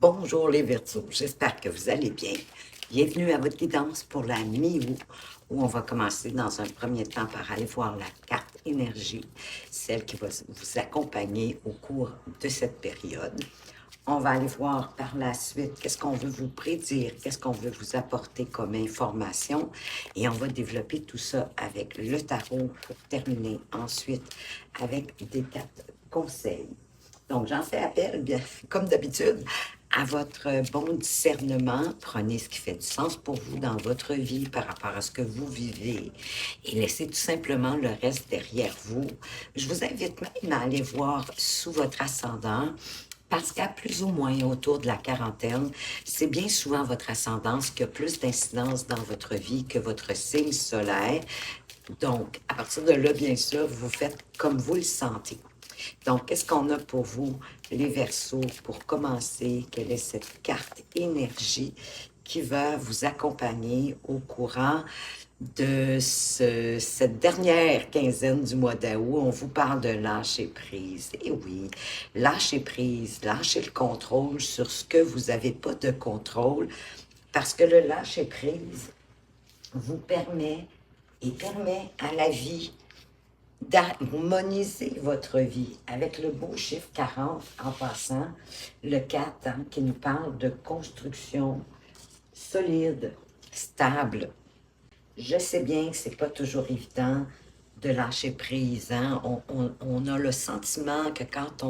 Bonjour les Verseaux, j'espère que vous allez bien. Bienvenue à votre guidance pour la mi-août, où on va commencer dans un premier temps par aller voir la carte énergie, celle qui va vous accompagner au cours de cette période. On va aller voir par la suite qu'est-ce qu'on veut vous prédire, qu'est-ce qu'on veut vous apporter comme information, et on va développer tout ça avec le tarot pour terminer ensuite avec des cartes conseils. Donc, j'en fais appel, bien, comme d'habitude, à votre bon discernement. Prenez ce qui fait du sens pour vous dans votre vie par rapport à ce que vous vivez et laissez tout simplement le reste derrière vous. Je vous invite même à aller voir sous votre ascendant parce qu'à plus ou moins autour de la quarantaine, c'est bien souvent votre ascendance qui a plus d'incidence dans votre vie que votre signe solaire. Donc, à partir de là, bien sûr, vous faites comme vous le sentez. Donc, qu'est-ce qu'on a pour vous, les Verseaux, pour commencer? Quelle est cette carte énergie qui va vous accompagner au courant de cette dernière quinzaine du mois d'août? On vous parle de lâcher prise. Et oui, lâcher prise, lâcher le contrôle sur ce que vous n'avez pas de contrôle, parce que le lâcher prise vous permet et permet à la vie d'harmoniser votre vie avec le beau chiffre 40 en passant, le 4 hein, qui nous parle de construction solide, stable. Je sais bien que c'est pas toujours évident de lâcher prise. Hein? On a le sentiment que quand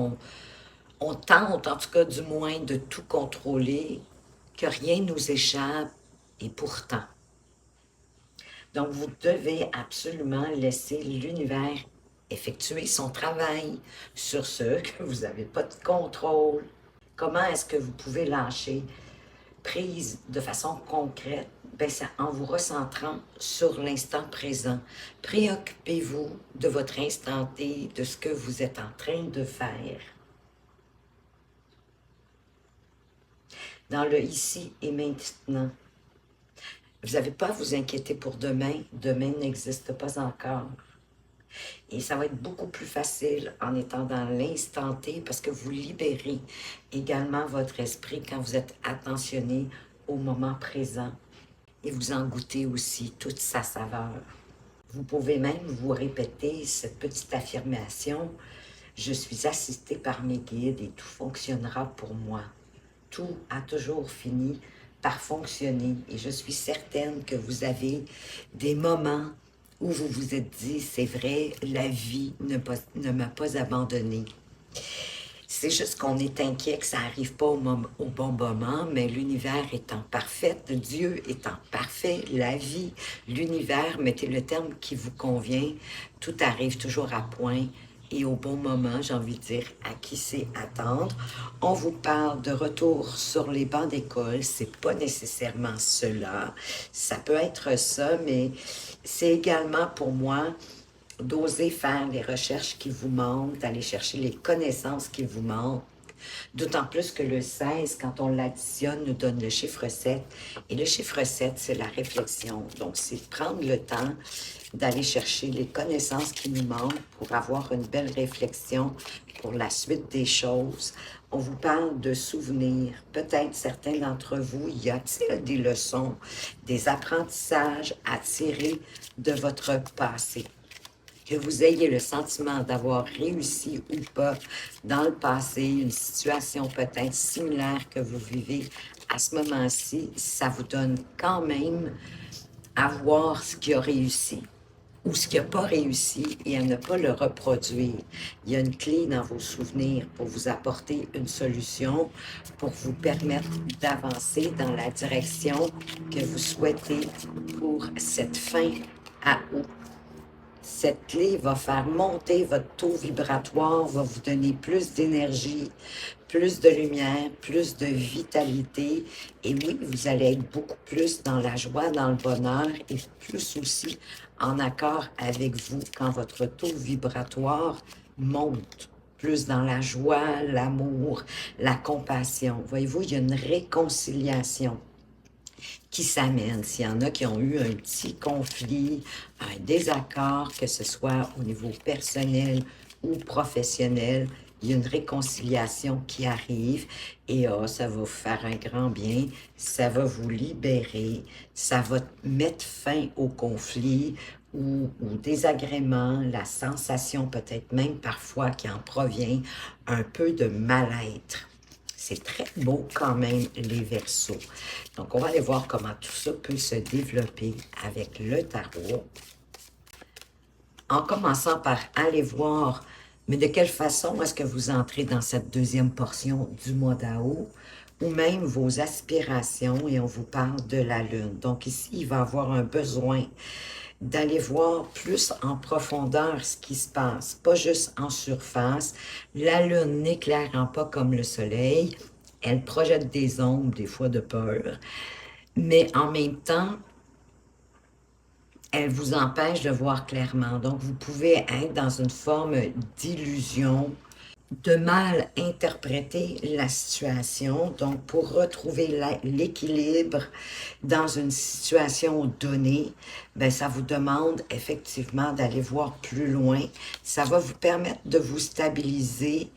on tente, en tout cas du moins, de tout contrôler, que rien nous échappe, et pourtant. Donc, vous devez absolument laisser l'univers effectuer son travail sur ce que vous n'avez pas de contrôle. Comment est-ce que vous pouvez lâcher prise de façon concrète? Ben, c'est en vous recentrant sur l'instant présent. Préoccupez-vous de votre instant T, de ce que vous êtes en train de faire. Dans le ici et maintenant. Vous n'avez pas à vous inquiéter pour demain. Demain n'existe pas encore. Et ça va être beaucoup plus facile en étant dans l'instant T parce que vous libérez également votre esprit quand vous êtes attentionné au moment présent. Et vous en goûtez aussi toute sa saveur. Vous pouvez même vous répéter cette petite affirmation. Je suis assisté par mes guides et tout fonctionnera pour moi. Tout a toujours fini par fonctionner. Et je suis certaine que vous avez des moments où vous vous êtes dit, c'est vrai, la vie ne m'a pas abandonné. C'est juste qu'on est inquiet que ça n'arrive pas au bon moment, mais l'univers étant parfait, Dieu étant parfait, la vie, l'univers, mettez le terme qui vous convient, tout arrive toujours à point et au bon moment, j'ai envie de dire, à qui c'est attendre. On vous parle de retour sur les bancs d'école, c'est pas nécessairement cela, ça peut être ça, mais c'est également pour moi d'oser faire les recherches qui vous manquent, d'aller chercher les connaissances qui vous manquent. D'autant plus que le 16, quand on l'additionne, nous donne le chiffre 7. Et le chiffre 7, c'est la réflexion. Donc, c'est prendre le temps d'aller chercher les connaissances qui nous manquent pour avoir une belle réflexion pour la suite des choses. On vous parle de souvenirs. Peut-être certains d'entre vous, y a-t-il des leçons, des apprentissages à tirer de votre passé? Que vous ayez le sentiment d'avoir réussi ou pas dans le passé, une situation peut-être similaire que vous vivez à ce moment-ci, ça vous donne quand même à voir ce qui a réussi ou ce qui n'a pas réussi et à ne pas le reproduire. Il y a une clé dans vos souvenirs pour vous apporter une solution, pour vous permettre d'avancer dans la direction que vous souhaitez pour cette fin à août. Cette clé va faire monter votre taux vibratoire, va vous donner plus d'énergie, plus de lumière, plus de vitalité. Et oui, vous allez être beaucoup plus dans la joie, dans le bonheur et plus aussi en accord avec vous quand votre taux vibratoire monte. Plus dans la joie, l'amour, la compassion. Voyez-vous, il y a une réconciliation qui s'amènent. S'il y en a qui ont eu un petit conflit, un désaccord, que ce soit au niveau personnel ou professionnel, il y a une réconciliation qui arrive et ça va vous faire un grand bien, ça va vous libérer, ça va mettre fin au conflit ou au désagrément, la sensation peut-être même parfois qui en provient, un peu de mal-être. C'est très beau quand même, les Verseaux. Donc, on va aller voir comment tout ça peut se développer avec le tarot. En commençant par aller voir, mais de quelle façon est-ce que vous entrez dans cette deuxième portion du mois d'août, ou même vos aspirations, et on vous parle de la Lune. Donc ici, il va y avoir un besoin d'aller voir plus en profondeur ce qui se passe, pas juste en surface. La Lune n'éclairant pas comme le Soleil, elle projette des ombres, des fois de peur, mais en même temps, elle vous empêche de voir clairement. Donc, vous pouvez être dans une forme d'illusion, de mal interpréter la situation. Donc, pour retrouver l'équilibre dans une situation donnée, ben, ça vous demande effectivement d'aller voir plus loin. Ça va vous permettre de vous stabiliser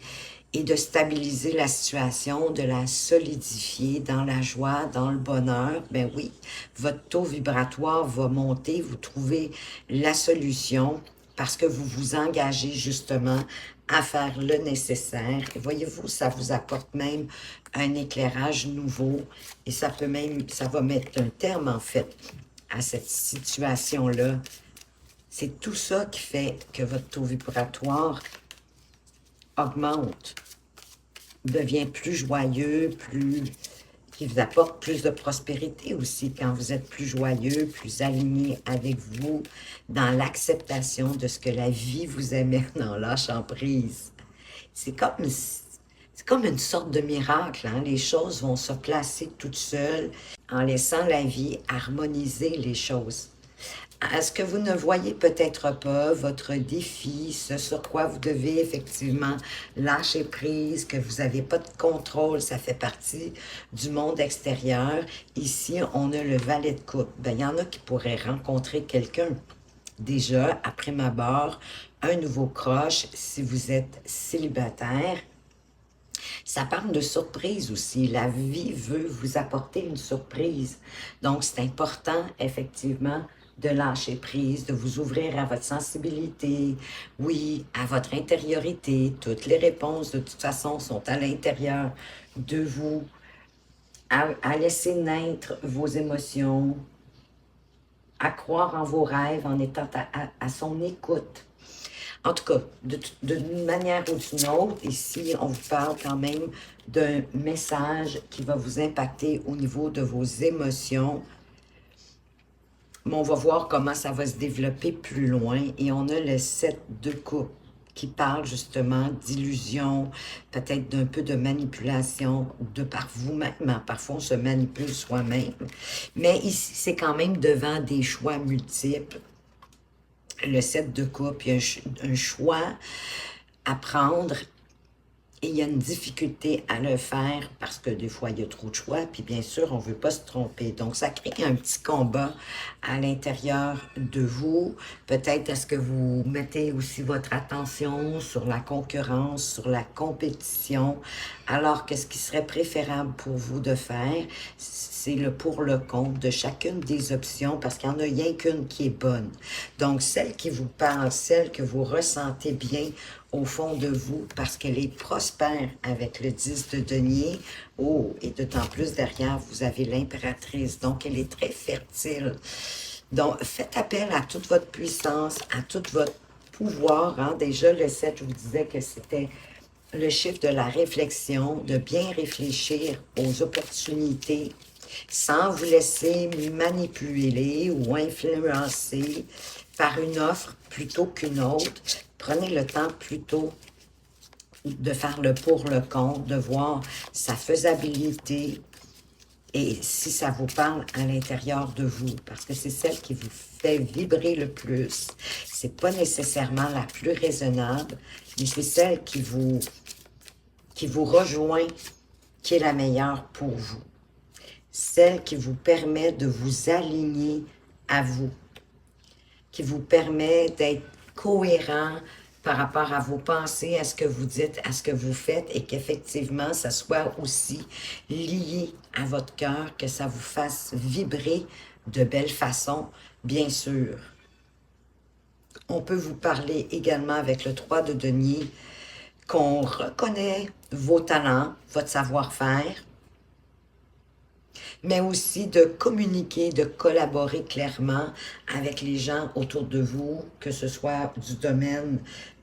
et de stabiliser la situation, de la solidifier dans la joie, dans le bonheur. Ben oui, votre taux vibratoire va monter, vous trouvez la solution parce que vous vous engagez justement à faire le nécessaire. Et voyez-vous, ça vous apporte même un éclairage nouveau et ça peut même, ça va mettre un terme en fait à cette situation-là. C'est tout ça qui fait que votre taux vibratoire augmente, devient plus joyeux, qui vous apporte plus de prospérité aussi quand vous êtes plus joyeux, plus aligné avec vous, dans l'acceptation de ce que la vie vous amène en lâchant prise. C'est comme une sorte de miracle, hein? Les choses vont se placer toutes seules en laissant la vie harmoniser les choses. Est-ce que vous ne voyez peut-être pas votre défi, ce sur quoi vous devez effectivement lâcher prise, que vous n'avez pas de contrôle, ça fait partie du monde extérieur. Ici, on a le valet de coupe. Ben, il y en a qui pourraient rencontrer quelqu'un. Déjà, après ma barre, un nouveau croche si vous êtes célibataire. Ça parle de surprise aussi. La vie veut vous apporter une surprise. Donc, c'est important, effectivement, de lâcher prise, de vous ouvrir à votre sensibilité, oui, à votre intériorité. Toutes les réponses, de toute façon, sont à l'intérieur de vous, à laisser naître vos émotions, à croire en vos rêves en étant à son écoute. En tout cas, d'une manière ou d'une autre, ici, on vous parle quand même d'un message qui va vous impacter au niveau de vos émotions. Mais on va voir comment ça va se développer plus loin. Et on a le 7 de coupe qui parle justement d'illusion, peut-être d'un peu de manipulation de par vous-même. Parfois, on se manipule soi-même. Mais ici, c'est quand même devant des choix multiples. Le 7 de coupe, il y a un choix à prendre et il y a une difficulté à le faire parce que des fois, il y a trop de choix. Puis bien sûr, on ne veut pas se tromper. Donc, ça crée un petit combat à l'intérieur de vous. Peut-être est-ce que vous mettez aussi votre attention sur la concurrence, sur la compétition. Alors, qu'est-ce qui serait préférable pour vous de faire? C'est le pour le contre de chacune des options parce qu'il n'y en a rien qu'une qui est bonne. Donc, celle qui vous parle, celle que vous ressentez bien au fond de vous parce qu'elle est prospère avec le 10 de denier. Oh, et d'autant plus derrière, vous avez l'impératrice. Donc, elle est très fertile. Donc, faites appel à toute votre puissance, à tout votre pouvoir. Hein. Déjà, le 7, je vous disais que c'était le chiffre de la réflexion, de bien réfléchir aux opportunités sans vous laisser manipuler ou influencer par une offre plutôt qu'une autre. Prenez le temps plutôt de faire le pour le contre, de voir sa faisabilité et si ça vous parle à l'intérieur de vous, parce que c'est celle qui vous fait vibrer le plus. C'est pas nécessairement la plus raisonnable, mais c'est celle qui vous rejoint, qui est la meilleure pour vous. Celle qui vous permet de vous aligner à vous, qui vous permet d'être cohérent par rapport à vos pensées, à ce que vous dites, à ce que vous faites, et qu'effectivement, ça soit aussi lié à votre cœur, que ça vous fasse vibrer de belle façon, bien sûr. On peut vous parler également avec le 3 de denier, qu'on reconnaît vos talents, votre savoir-faire, mais aussi de communiquer, de collaborer clairement avec les gens autour de vous, que ce soit du domaine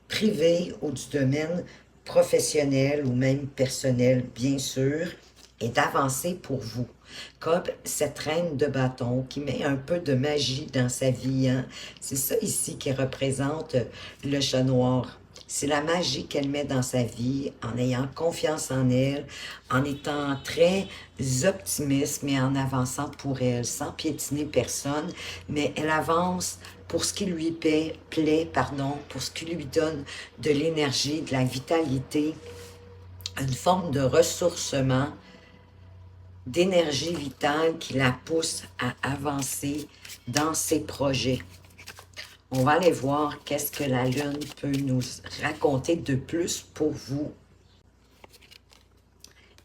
privé ou du domaine professionnel ou même personnel, bien sûr, et d'avancer pour vous. Comme cette reine de bâton qui met un peu de magie dans sa vie, hein? C'est ça ici qui représente le chat noir. C'est la magie qu'elle met dans sa vie, en ayant confiance en elle, en étant très optimiste, mais en avançant pour elle, sans piétiner personne, mais elle avance pour ce qui lui pour ce qui lui donne de l'énergie, de la vitalité, une forme de ressourcement, d'énergie vitale qui la pousse à avancer dans ses projets. On va aller voir qu'est-ce que la Lune peut nous raconter de plus pour vous.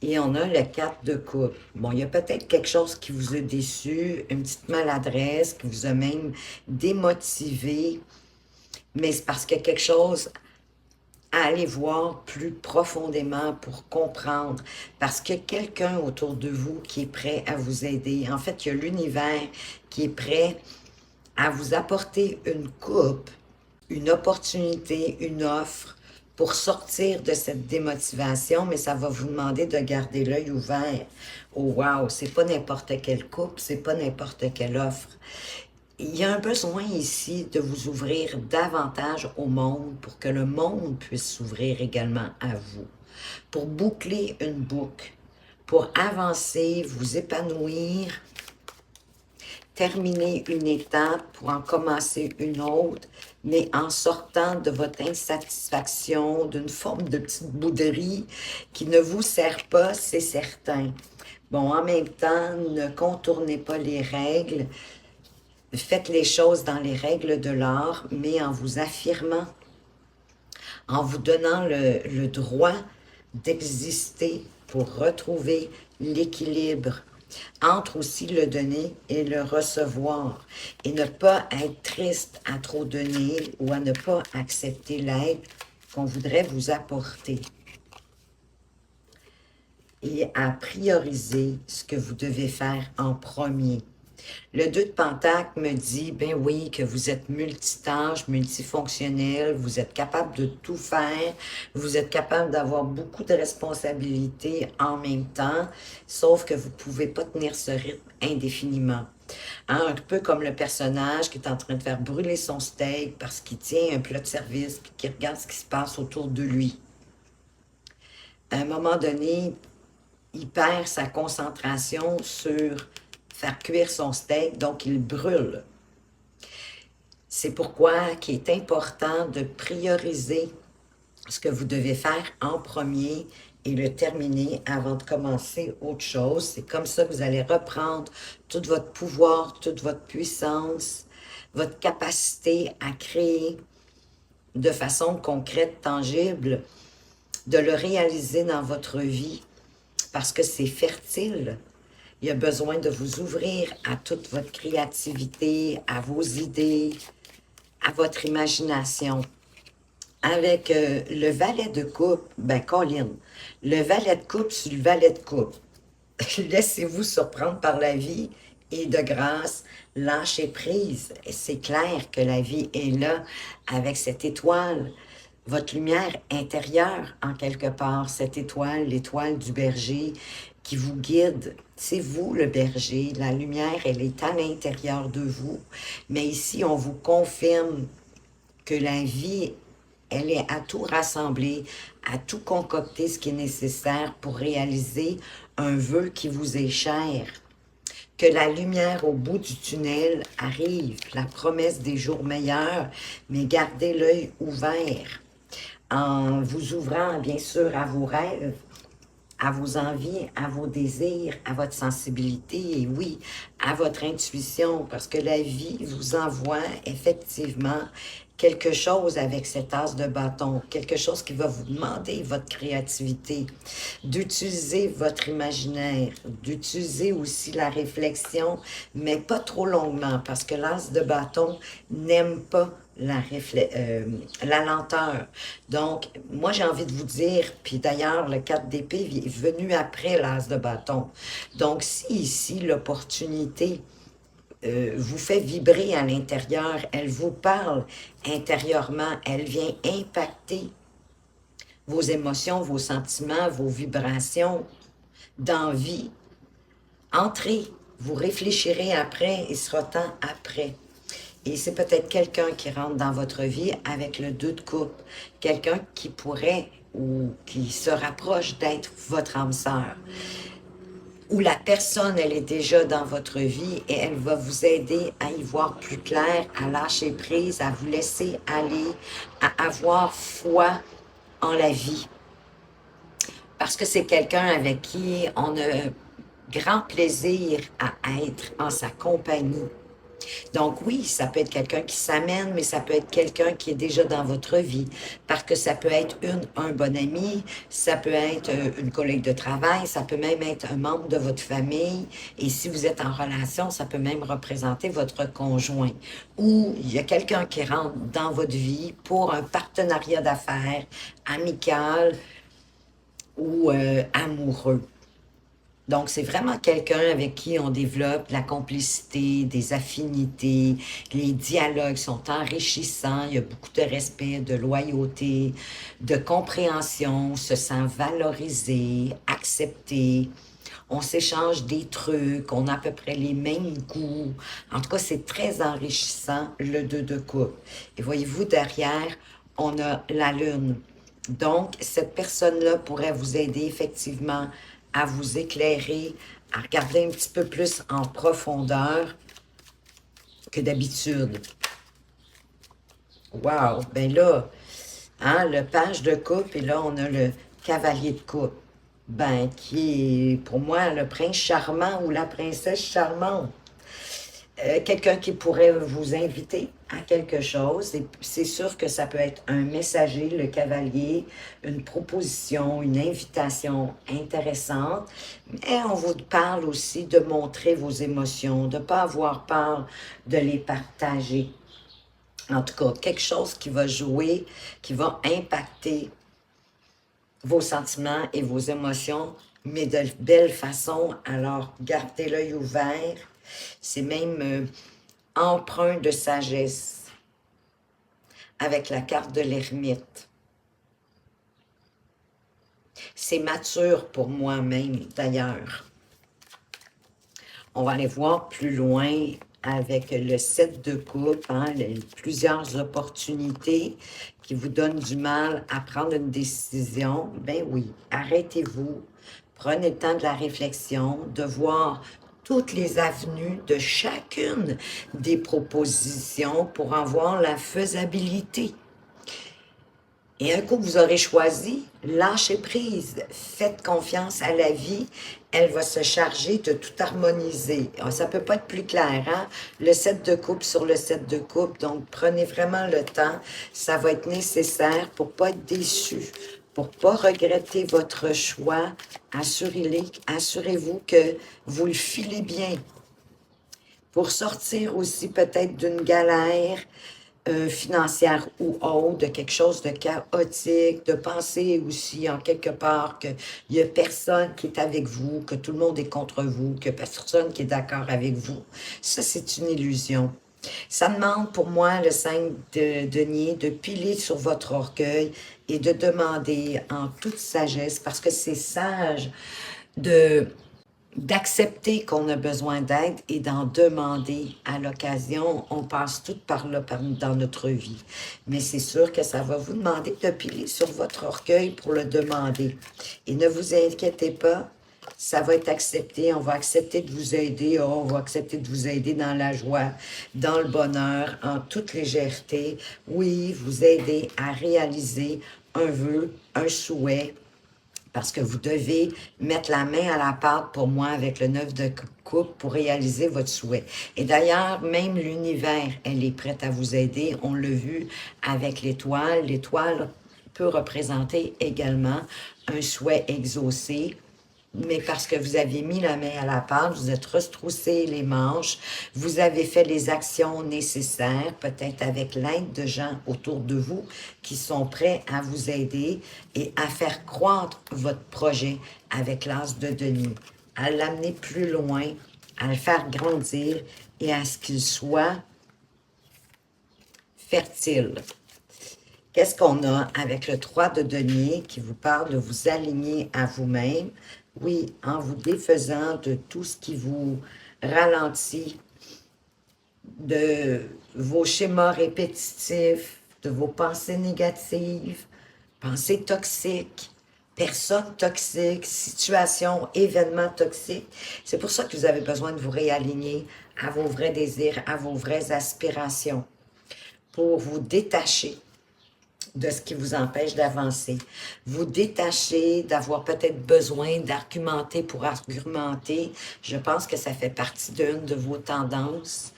Et on a le 4 de coupe. Bon, il y a peut-être quelque chose qui vous a déçu, une petite maladresse qui vous a même démotivé, mais c'est parce qu'il y a quelque chose à aller voir plus profondément pour comprendre, parce qu'il y a quelqu'un autour de vous qui est prêt à vous aider. En fait, il y a l'univers qui est prêt à vous apporter une coupe, une opportunité, une offre pour sortir de cette démotivation, mais ça va vous demander de garder l'œil ouvert. Oh wow, c'est pas n'importe quelle coupe, c'est pas n'importe quelle offre. Il y a un besoin ici de vous ouvrir davantage au monde pour que le monde puisse s'ouvrir également à vous, pour boucler une boucle, pour avancer, vous épanouir, terminer une étape pour en commencer une autre, mais en sortant de votre insatisfaction, d'une forme de petite bouderie qui ne vous sert pas, c'est certain. Bon, en même temps, ne contournez pas les règles, faites les choses dans les règles de l'art, mais en vous affirmant, en vous donnant le droit d'exister pour retrouver l'équilibre entre aussi le donner et le recevoir, et ne pas être triste à trop donner ou à ne pas accepter l'aide qu'on voudrait vous apporter. Et à prioriser ce que vous devez faire en premier. Le 2 de Pentacle me dit, ben oui, que vous êtes multitâche, multifonctionnel, vous êtes capable de tout faire, vous êtes capable d'avoir beaucoup de responsabilités en même temps, sauf que vous ne pouvez pas tenir ce rythme indéfiniment. Hein, un peu comme le personnage qui est en train de faire brûler son steak parce qu'il tient un plat de service et qui regarde ce qui se passe autour de lui. À un moment donné, il perd sa concentration sur faire cuire son steak, donc il brûle. C'est pourquoi il est important de prioriser ce que vous devez faire en premier et le terminer avant de commencer autre chose. C'est comme ça que vous allez reprendre tout votre pouvoir, toute votre puissance, votre capacité à créer de façon concrète, tangible, de le réaliser dans votre vie parce que c'est fertile. Il y a besoin de vous ouvrir à toute votre créativité, à vos idées, à votre imagination. Avec le valet de coupe, ben Colin, le valet de coupe sur le valet de coupe. Laissez-vous surprendre par la vie et de grâce, lâchez prise. C'est clair que la vie est là avec cette étoile, votre lumière intérieure en quelque part, cette étoile, l'étoile du berger qui vous guide. C'est vous le berger, la lumière, elle est à l'intérieur de vous. Mais ici, on vous confirme que la vie, elle est à tout rassembler, à tout concocter ce qui est nécessaire pour réaliser un vœu qui vous est cher. Que la lumière au bout du tunnel arrive, la promesse des jours meilleurs, mais gardez l'œil ouvert en vous ouvrant bien sûr à vos rêves, à vos envies, à vos désirs, à votre sensibilité et oui, à votre intuition, parce que la vie vous envoie effectivement quelque chose avec cet as de bâton, quelque chose qui va vous demander votre créativité, d'utiliser votre imaginaire, d'utiliser aussi la réflexion, mais pas trop longuement, parce que l'as de bâton n'aime pas la lenteur. Donc, moi, j'ai envie de vous dire, puis d'ailleurs, le 4 d'épée est venu après l'as de bâton. Donc, si ici, l'opportunité vous fait vibrer à l'intérieur, elle vous parle intérieurement, elle vient impacter vos émotions, vos sentiments, vos vibrations d'envie. Entrez, vous réfléchirez après, il sera temps après. Et c'est peut-être quelqu'un qui rentre dans votre vie avec le 2 de coupe, quelqu'un qui pourrait ou qui se rapproche d'être votre âme sœur, où la personne, elle est déjà dans votre vie et elle va vous aider à y voir plus clair, à lâcher prise, à vous laisser aller, à avoir foi en la vie. Parce que c'est quelqu'un avec qui on a grand plaisir à être en sa compagnie. Donc oui, ça peut être quelqu'un qui s'amène, mais ça peut être quelqu'un qui est déjà dans votre vie. Parce que ça peut être un bon ami, ça peut être une collègue de travail, ça peut même être un membre de votre famille. Et si vous êtes en relation, ça peut même représenter votre conjoint. Ou il y a quelqu'un qui rentre dans votre vie pour un partenariat d'affaires amical ou amoureux. Donc, c'est vraiment quelqu'un avec qui on développe la complicité, des affinités, les dialogues sont enrichissants, il y a beaucoup de respect, de loyauté, de compréhension, on se sent valorisé, accepté, on s'échange des trucs, on a à peu près les mêmes goûts. En tout cas, c'est très enrichissant, le 2 de coupe. Et voyez-vous, derrière, on a la lune. Donc, cette personne-là pourrait vous aider effectivement à vous éclairer, à regarder un petit peu plus en profondeur que d'habitude. Wow! Ben là, hein, le page de coupe, et là, on a le cavalier de coupe. Ben, qui est, pour moi, le prince charmant ou la princesse charmante. Quelqu'un qui pourrait vous inviter à quelque chose. Et c'est sûr que ça peut être un messager, le cavalier, une proposition, une invitation intéressante. Mais on vous parle aussi de montrer vos émotions, de ne pas avoir peur de les partager. En tout cas, quelque chose qui va jouer, qui va impacter vos sentiments et vos émotions, mais de belle façon. Alors, gardez l'œil ouvert. C'est même empreint de sagesse avec la carte de l'ermite. C'est mature pour moi-même, d'ailleurs. On va aller voir plus loin avec le 7 de coupe, hein, plusieurs opportunités qui vous donnent du mal à prendre une décision. Ben oui, arrêtez-vous, prenez le temps de la réflexion, de voir toutes les avenues de chacune des propositions pour en voir la faisabilité. Et un coup que vous aurez choisi, lâchez prise, faites confiance à la vie, elle va se charger de tout harmoniser. Ça ne peut pas être plus clair, hein? Le 7 de coupe sur le 7 de coupe, donc prenez vraiment le temps, ça va être nécessaire pour ne pas être déçu, pour ne pas regretter votre choix. Assurez-vous que vous le filez bien. Pour sortir aussi peut-être d'une galère, financière ou autre, de quelque chose de chaotique, de penser aussi en quelque part qu'il n'y a personne qui est avec vous, que tout le monde est contre vous, que personne qui est d'accord avec vous. Ça, c'est une illusion. Ça demande pour moi, le 5 de denier, de piler sur votre orgueil et de demander en toute sagesse, parce que c'est sage d'accepter qu'on a besoin d'aide et d'en demander à l'occasion. On passe tout par là dans notre vie. Mais c'est sûr que ça va vous demander de piler sur votre orgueil pour le demander. Et ne vous inquiétez pas, ça va être accepté. On va accepter de vous aider. On va accepter de vous aider dans la joie, dans le bonheur, en toute légèreté. Oui, vous aider à réaliser un vœu, un souhait, parce que vous devez mettre la main à la pâte pour moi avec le 9 de coupe pour réaliser votre souhait. Et d'ailleurs, même l'univers, elle est prête à vous aider. On l'a vu avec l'étoile. L'étoile peut représenter également un souhait exaucé, mais parce que vous avez mis la main à la pâte, vous êtes retroussé les manches, vous avez fait les actions nécessaires, peut-être avec l'aide de gens autour de vous qui sont prêts à vous aider et à faire croître votre projet avec l'as de denier, à l'amener plus loin, à le faire grandir et à ce qu'il soit fertile. Qu'est-ce qu'on a avec le 3 de denier qui vous parle de vous aligner à vous-même? Oui, en vous défaisant de tout ce qui vous ralentit, de vos schémas répétitifs, de vos pensées négatives, pensées toxiques, personnes toxiques, situations, événements toxiques. C'est pour ça que vous avez besoin de vous réaligner à vos vrais désirs, à vos vraies aspirations, pour vous détacher de ce qui vous empêche d'avancer. Vous détachez d'avoir peut-être besoin d'argumenter pour argumenter. Je pense que ça fait partie d'une de vos tendances.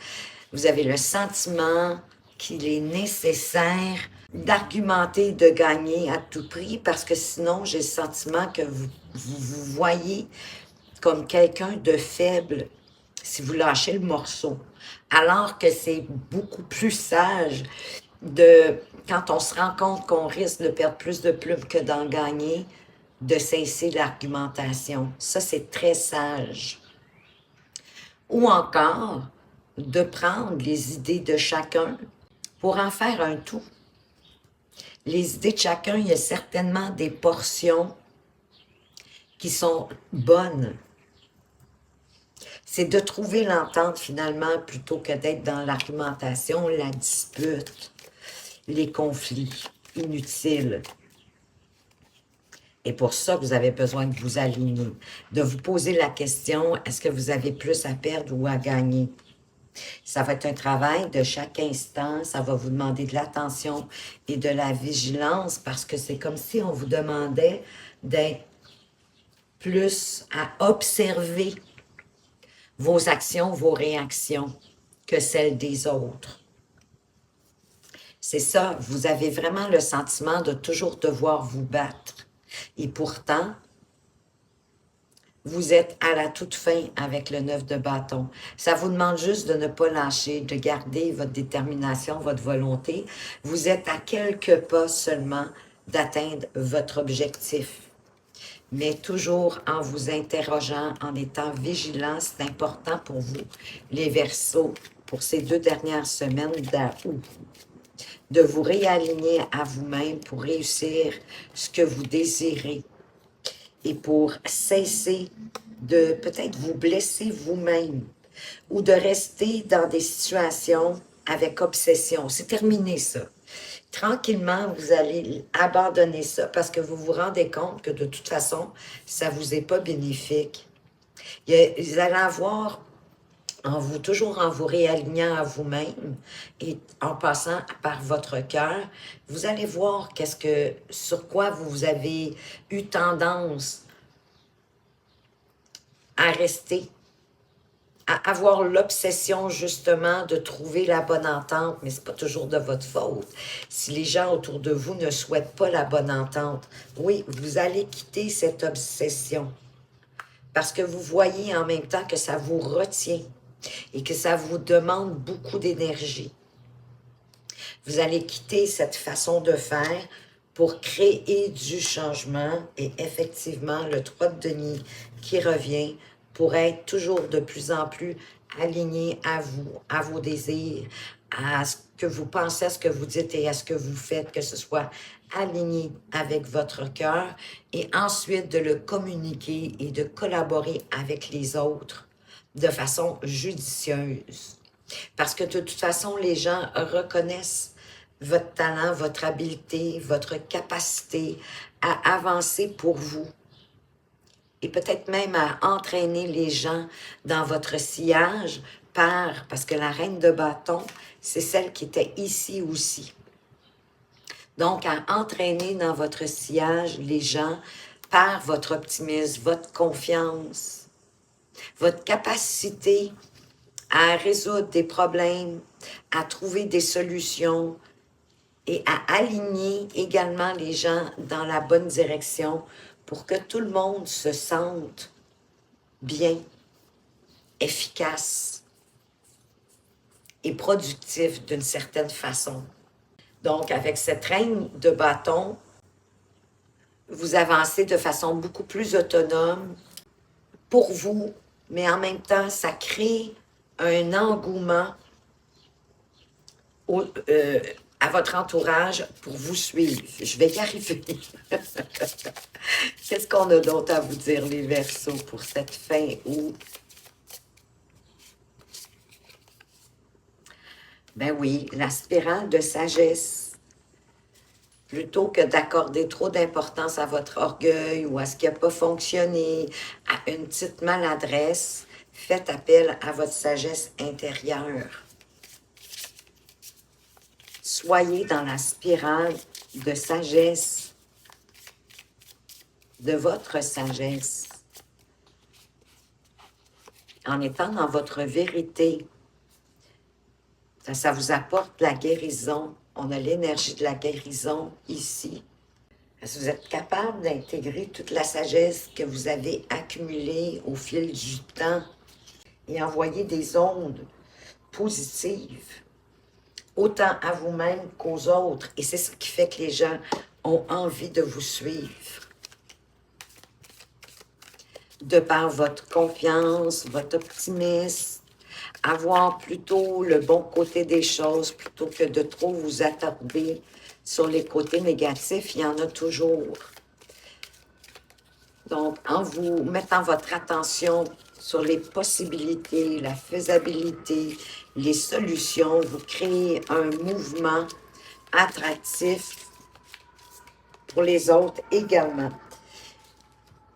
Vous avez le sentiment qu'il est nécessaire d'argumenter, de gagner à tout prix, parce que sinon, j'ai le sentiment que vous voyez comme quelqu'un de faible si vous lâchez le morceau. Alors que c'est beaucoup plus sage quand on se rend compte qu'on risque de perdre plus de plumes que d'en gagner, de cesser l'argumentation. Ça, c'est très sage. Ou encore, de prendre les idées de chacun pour en faire un tout. Les idées de chacun, il y a certainement des portions qui sont bonnes. C'est de trouver l'entente finalement plutôt que d'être dans l'argumentation, la dispute, les conflits inutiles. Et pour ça, vous avez besoin de vous aligner, de vous poser la question, est-ce que vous avez plus à perdre ou à gagner? Ça va être un travail de chaque instant, ça va vous demander de l'attention et de la vigilance parce que c'est comme si on vous demandait d'être plus à observer vos actions, vos réactions que celles des autres. C'est ça, vous avez vraiment le sentiment de toujours devoir vous battre. Et pourtant, vous êtes à la toute fin avec le 9 de bâton. Ça vous demande juste de ne pas lâcher, de garder votre détermination, votre volonté. Vous êtes à quelques pas seulement d'atteindre votre objectif. Mais toujours en vous interrogeant, en étant vigilant, c'est important pour vous, les Verseaux, pour ces 2 dernières semaines d'août, de vous réaligner à vous-même pour réussir ce que vous désirez et pour cesser de peut-être vous blesser vous-même ou de rester dans des situations avec obsession. C'est terminé ça. Tranquillement, vous allez abandonner ça parce que vous vous rendez compte que de toute façon, ça ne vous est pas bénéfique. Vous allez avoir, toujours en vous réalignant à vous-même et en passant par votre cœur, vous allez voir sur quoi vous avez eu tendance à rester, à avoir l'obsession justement de trouver la bonne entente, mais ce n'est pas toujours de votre faute. Si les gens autour de vous ne souhaitent pas la bonne entente, oui, vous allez quitter cette obsession parce que vous voyez en même temps que ça vous retient et que ça vous demande beaucoup d'énergie. Vous allez quitter cette façon de faire pour créer du changement et effectivement le 3 de denier qui revient pour être toujours de plus en plus aligné à vous, à vos désirs, à ce que vous pensez, à ce que vous dites et à ce que vous faites, que ce soit aligné avec votre cœur et ensuite de le communiquer et de collaborer avec les autres de façon judicieuse. Parce que de toute façon, les gens reconnaissent votre talent, votre habileté, votre capacité à avancer pour vous et peut-être même à entraîner les gens dans votre sillage parce que la reine de bâton, c'est celle qui était ici aussi. Donc, à entraîner dans votre sillage les gens par votre optimisme, votre confiance, votre capacité à résoudre des problèmes, à trouver des solutions et à aligner également les gens dans la bonne direction pour que tout le monde se sente bien, efficace et productif d'une certaine façon. Donc, avec cette reine de bâton, vous avancez de façon beaucoup plus autonome pour vous, mais en même temps, ça crée un engouement à votre entourage pour vous suivre. Je vais y arriver. Qu'est-ce qu'on a d'autre à vous dire, les Verseaux, pour cette fin août? Ben oui, la spirale de sagesse. Plutôt que d'accorder trop d'importance à votre orgueil ou à ce qui n'a pas fonctionné, à une petite maladresse, faites appel à votre sagesse intérieure. Soyez dans la spirale de sagesse, de votre sagesse, en étant dans votre vérité. Ça vous apporte la guérison. On a l'énergie de la guérison ici. Parce que vous êtes capable d'intégrer toute la sagesse que vous avez accumulée au fil du temps et envoyer des ondes positives, autant à vous-même qu'aux autres. Et c'est ce qui fait que les gens ont envie de vous suivre. De par votre confiance, votre optimisme, avoir plutôt le bon côté des choses plutôt que de trop vous attarder sur les côtés négatifs, il y en a toujours. Donc, en vous mettant votre attention sur les possibilités, la faisabilité, les solutions, vous créez un mouvement attractif pour les autres également.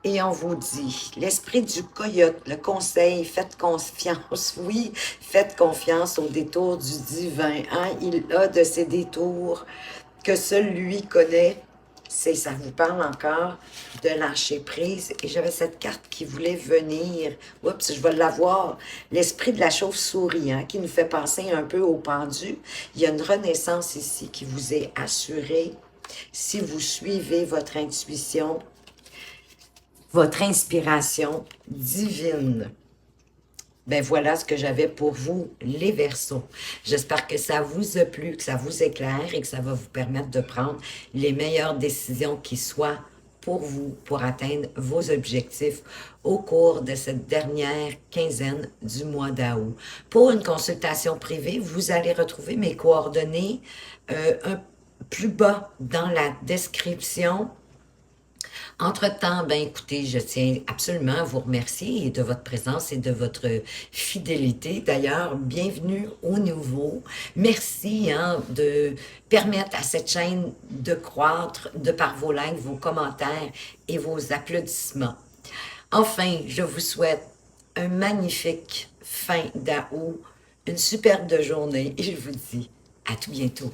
Et on vous dit, l'esprit du coyote, le conseil, faites confiance, oui, faites confiance au détour du divin. Hein? Il a de ces détours que seul lui connaît. Ça vous parle encore de lâcher prise. Et j'avais cette carte qui voulait venir. Oups, je vais l'avoir. L'esprit de la chauve-souris, hein, qui nous fait penser un peu au pendu. Il y a une renaissance ici qui vous est assurée si vous suivez votre intuition, votre inspiration divine. Ben voilà ce que j'avais pour vous, les Verseaux. J'espère que ça vous a plu, que ça vous éclaire et que ça va vous permettre de prendre les meilleures décisions qui soient pour vous, pour atteindre vos objectifs au cours de cette dernière quinzaine du mois d'août. Pour une consultation privée, vous allez retrouver mes coordonnées un plus bas dans la description. Entre-temps, ben écoutez, je tiens absolument à vous remercier de votre présence et de votre fidélité. D'ailleurs, bienvenue au nouveau. Merci hein, de permettre à cette chaîne de croître de par vos likes, vos commentaires et vos applaudissements. Enfin, je vous souhaite un magnifique fin d'août, une superbe journée et je vous dis à tout bientôt.